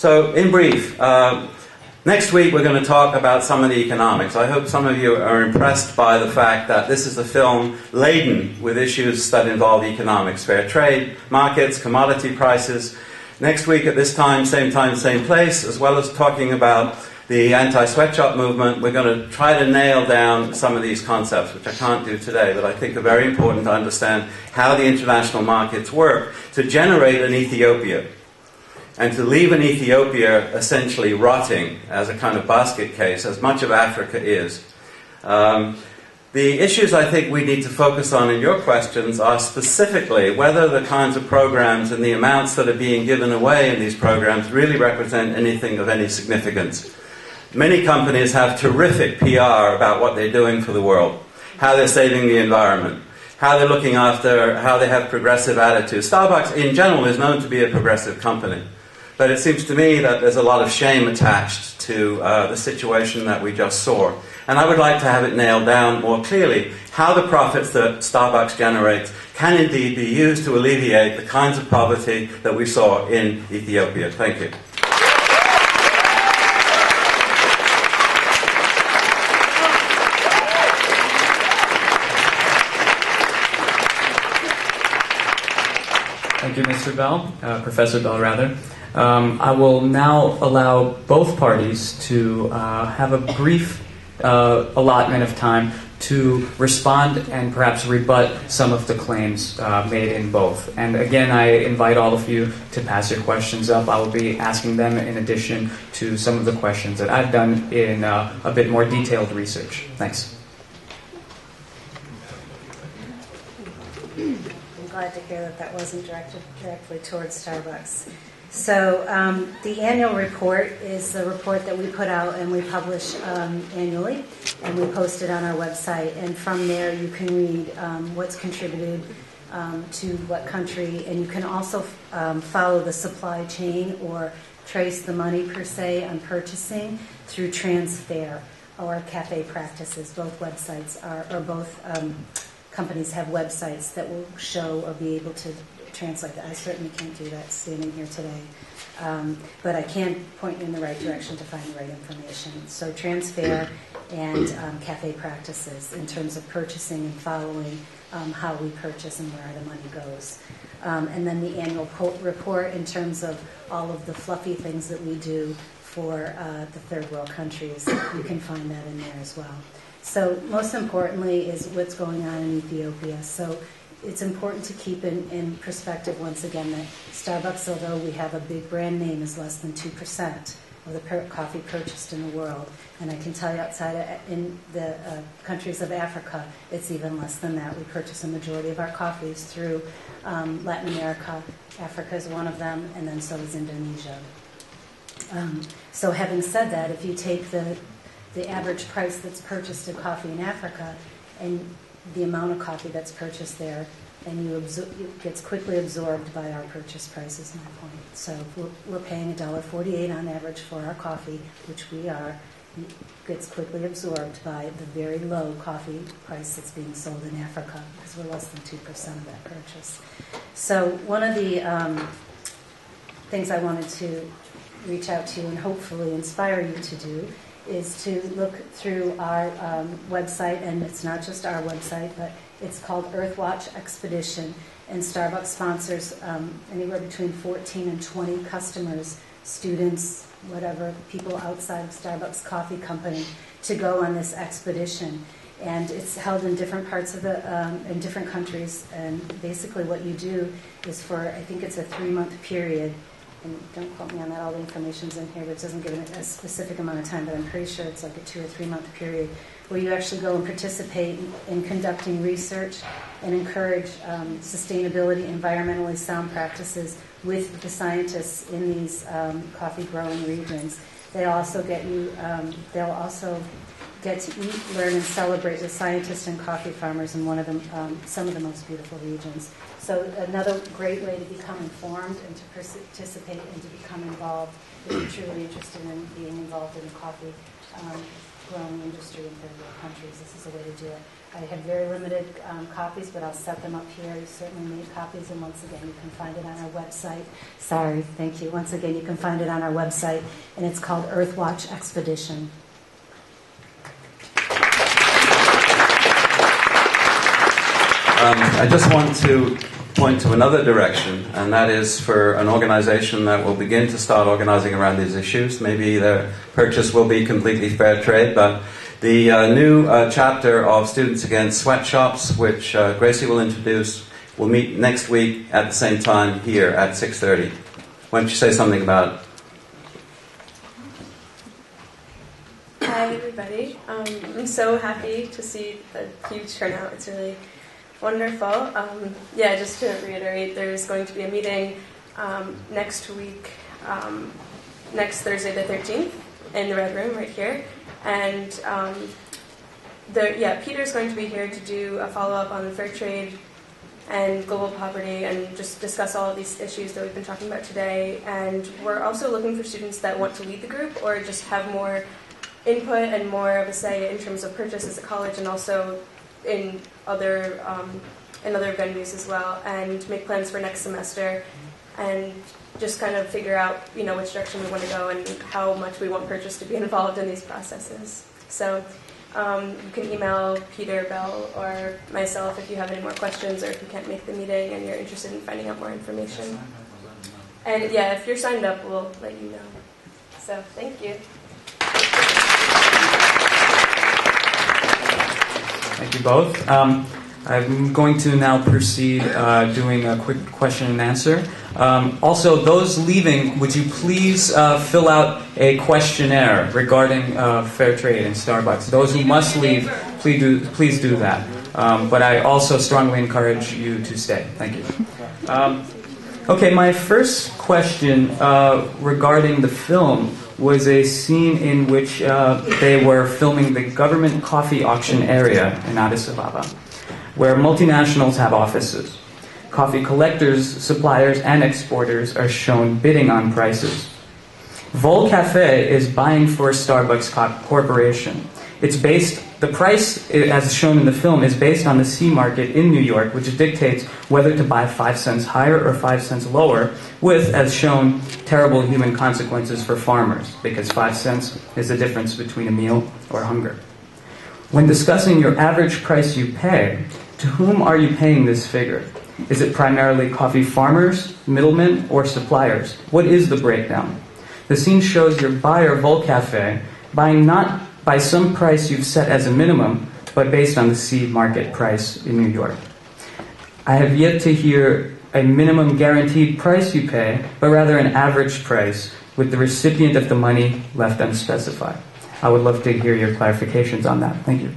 So, in brief, next week we're going to talk about some of the economics. I hope some of you are impressed by the fact that this is a film laden with issues that involve economics, fair trade, markets, commodity prices. Next week at this time, same place, as well as talking about the anti-sweatshop movement, we're going to try to nail down some of these concepts, which I can't do today, but I think are very important to understand how the international markets work to generate an Ethiopia and to leave an Ethiopia essentially rotting as a kind of basket case, as much of Africa is. The issues I think we need to focus on in your questions are specifically whether the kinds of programs and the amounts that are being given away in these programs really represent anything of any significance. Many companies have terrific PR about what they're doing for the world, how they're saving the environment, how they're looking after, how they have progressive attitudes. Starbucks, in general, is known to be a progressive company. But it seems to me that there's a lot of shame attached to the situation that we just saw. And I would like to have it nailed down more clearly how the profits that Starbucks generates can indeed be used to alleviate the kinds of poverty that we saw in Ethiopia. Thank you. Thank you, Mr. Bell, Professor Bell, rather. I will now allow both parties to have a brief allotment of time to respond and perhaps rebut some of the claims made in both. And again, I invite all of you to pass your questions up. I will be asking them in addition to some of the questions that I've done in a bit more detailed research. Thanks. Glad to hear that that wasn't directed directly towards Starbucks. So the annual report is the report that we put out and we publish annually, and we post it on our website. And from there you can read what's contributed to what country, and you can also follow the supply chain or trace the money per se on purchasing through Transfair or Cafe Practices. Both websites are, or both companies have websites that will show or be able to translate that. I certainly can't do that standing here today. But I can point you in the right direction to find the right information. So Transfair and Cafe Practices in terms of purchasing and following how we purchase and where the money goes. And then the annual report in terms of all of the fluffy things that we do for the third world countries. You can find that in there as well. So most importantly is what's going on in Ethiopia. So it's important to keep in perspective once again that Starbucks, although we have a big brand name, is less than 2% of the coffee purchased in the world. And I can tell you outside in the countries of Africa, it's even less than that. We purchase a majority of our coffees through Latin America. Africa is one of them, and then so is Indonesia. So having said that, if you take the average price that's purchased of coffee in Africa and the amount of coffee that's purchased there, and it gets quickly absorbed by our purchase price is my point. So we're paying $1.48 on average for our coffee, which we are. It gets quickly absorbed by the very low coffee price that's being sold in Africa, because we're less than 2% of that purchase. So one of the things I wanted to reach out to you and hopefully inspire you to do is to look through our website, and it's not just our website, but it's called Earthwatch Expedition, and Starbucks sponsors anywhere between 14 and 20 customers, students, whatever, people outside of Starbucks Coffee Company to go on this expedition. And it's held in different parts of in different countries, and basically what you do is for, I think it's a 3-month period, and don't quote me on that, all the information's in here, but it doesn't give a specific amount of time, but I'm pretty sure it's like a 2 or 3 month period where you actually go and participate in conducting research and encourage sustainability, environmentally sound practices with the scientists in these coffee growing regions. They'll also get to eat, learn, and celebrate with scientists and coffee farmers in one of some of the most beautiful regions. So another great way to become informed and to participate and to become involved if you're truly interested in being involved in the coffee growing industry in third world countries. This is a way to do it. I have very limited copies, but I'll set them up here. You certainly made copies, and once again, you can find it on our website. Sorry, thank you. Once again, you can find it on our website, and it's called Earthwatch Expedition. I just want to point to another direction, and that is for an organization that will begin to start organizing around these issues. Maybe their purchase will be completely fair trade, but the new chapter of Students Against Sweatshops, which Gracie will introduce, will meet next week at the same time here at 6:30. Why don't you say something about it? Hi, everybody. I'm so happy to see the huge turnout. It's really wonderful. Just to reiterate, there's going to be a meeting next week, next Thursday the 13th, in the Red Room right here. And Peter's going to be here to do a follow-up on fair trade and global poverty and just discuss all of these issues that we've been talking about today. And we're also looking for students that want to lead the group or just have more input and more of a say in terms of purchases at college and also in other venues as well, and make plans for next semester and just kind of figure out, which direction we want to go and how much we want Purchase to be involved in these processes. So you can email Peter, Bell, or myself if you have any more questions or if you can't make the meeting and you're interested in finding out more information. And if you're signed up, we'll let you know. So thank you. Thank you both. I'm going to now proceed doing a quick question and answer. Also, those leaving, would you please fill out a questionnaire regarding fair trade and Starbucks? Those who must leave, please do that. But I also strongly encourage you to stay. Thank you. Okay, my first question regarding the film was a scene in which they were filming the government coffee auction area in Addis Ababa, where multinationals have offices. Coffee collectors, suppliers, and exporters are shown bidding on prices. Vol Cafe is buying for Starbucks Corporation. The price, as shown in the film, is based on the C market in New York, which dictates whether to buy 5 cents higher or 5 cents lower, with, as shown, terrible human consequences for farmers, because 5 cents is the difference between a meal or hunger. When discussing your average price you pay, to whom are you paying this figure? Is it primarily coffee farmers, middlemen, or suppliers? What is the breakdown? The scene shows your buyer, Vol Cafe, buying not by some price you've set as a minimum, but based on the C market price in New York. I have yet to hear a minimum guaranteed price you pay, but rather an average price, with the recipient of the money left unspecified. I would love to hear your clarifications on that. Thank you.